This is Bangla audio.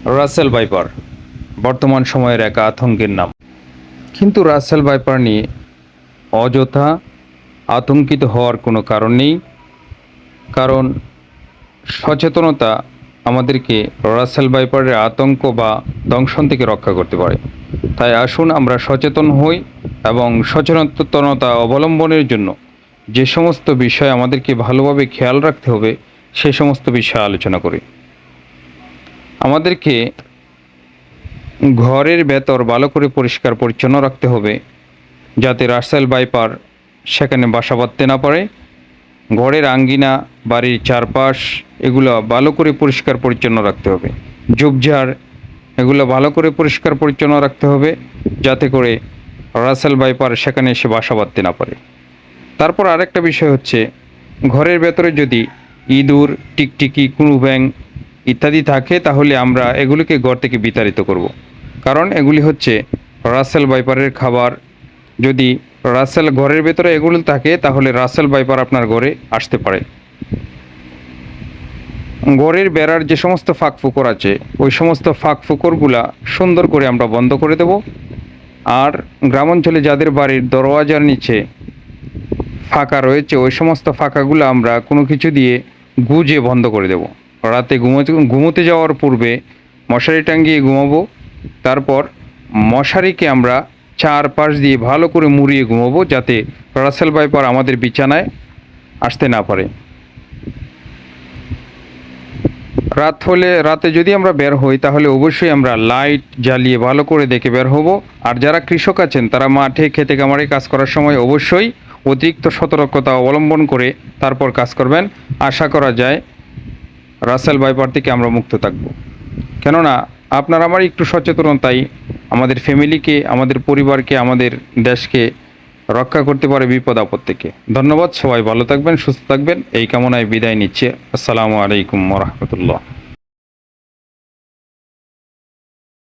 রাসেল ভাইপার বর্তমান সময়ের এক আতঙ্কের নাম। কিন্তু রাসেল ভাইপার নিয়ে অযথা আতঙ্কিত হওয়ার কোনো কারণ নেই, কারণ সচেতনতা আমাদেরকে রাসেল ভাইপারের আতঙ্ক বা দংশন থেকে রক্ষা করতে পারে। তাই আসুন আমরা সচেতন হই এবং সচেতনতা অবলম্বনের জন্য যে সমস্ত বিষয় আমাদেরকে ভালোভাবে খেয়াল রাখতে হবে সে সমস্ত বিষয় আলোচনা করি। আমাদেরকে ঘরের ভেতর ভালো করে পরিষ্কার পরিচ্ছন্ন রাখতে হবে, যাতে রাসেল ভাইপার সেখানে বাসা বাঁধতে না পারে। ঘরের আঙ্গিনা, বাড়ির চারপাশ এগুলো ভালো করে পরিষ্কার পরিচ্ছন্ন রাখতে হবে। ঝোপঝাড় এগুলো ভালো করে পরিষ্কার পরিচ্ছন্ন রাখতে হবে, যাতে করে রাসেল ভাইপার সেখানে এসে বাসা বাঁধতে না পারে। তারপর আরেকটা বিষয় হচ্ছে, ঘরের ভেতরে যদি ইঁদুর, টিকটিকি, কুনু ব্যাং ইত্যাদি থাকে তাহলে আমরা এগুলিকে ঘর থেকে বিতাড়িত করব। কারণ এগুলি হচ্ছে রাসেল ভাইপারের খাবার। যদি রাসেল ঘরের ভেতরে এগুলো থাকে তাহলে রাসেল ভাইপার আপনার ঘরে আসতে পারে। ঘরের বেড়ার যে সমস্ত ফাঁক ফোকর আছে ওই সমস্ত ফাঁক ফোকরগুলা সুন্দর করে আমরা বন্ধ করে দেব। আর গ্রামাঞ্চলে যাদের বাড়ির দরওয়াজার নিচে ফাঁকা রয়েছে ওই সমস্ত ফাঁকাগুলো আমরা কোনো কিছু দিয়ে গুজে বন্ধ করে দেব। রাতে ঘুমোতে যাওয়ার পূর্বে মশারি টাঙিয়ে ঘুমাবো। তারপর মশারিকে আমরা চারপাশ দিয়ে ভালো করে মুড়িয়ে ঘুমাবো, যাতে রাসেল ভাইপার আমাদের বিছানায় আসতে না পারে। রাত হলে, রাতে যদি আমরা বের হই তাহলে অবশ্যই আমরা লাইট জ্বালিয়ে ভালো করে দেখে বের হব। আর যারা কৃষক আছেন তারা মাঠে খেতে খামারে কাজ করার সময় অবশ্যই অতিরিক্ত সতর্কতা অবলম্বন করে তারপর কাজ করবেন। আশা করা যায় রাসেল ভাইপার থেকে আমরা মুক্ত থাকব। কেননা আপনার আমার একটু সচেতনতাই আমাদের ফ্যামিলিকে, আমাদের পরিবারকে, আমাদের দেশকে রক্ষা করতে পারে বিপদ আপদ থেকে। ধন্যবাদ। সবাই ভালো থাকবেন, সুস্থ থাকবেন এই কামনায় বিদায় নিচ্ছে। আসসালামু আলাইকুম ওয়া রাহমাতুল্লাহ।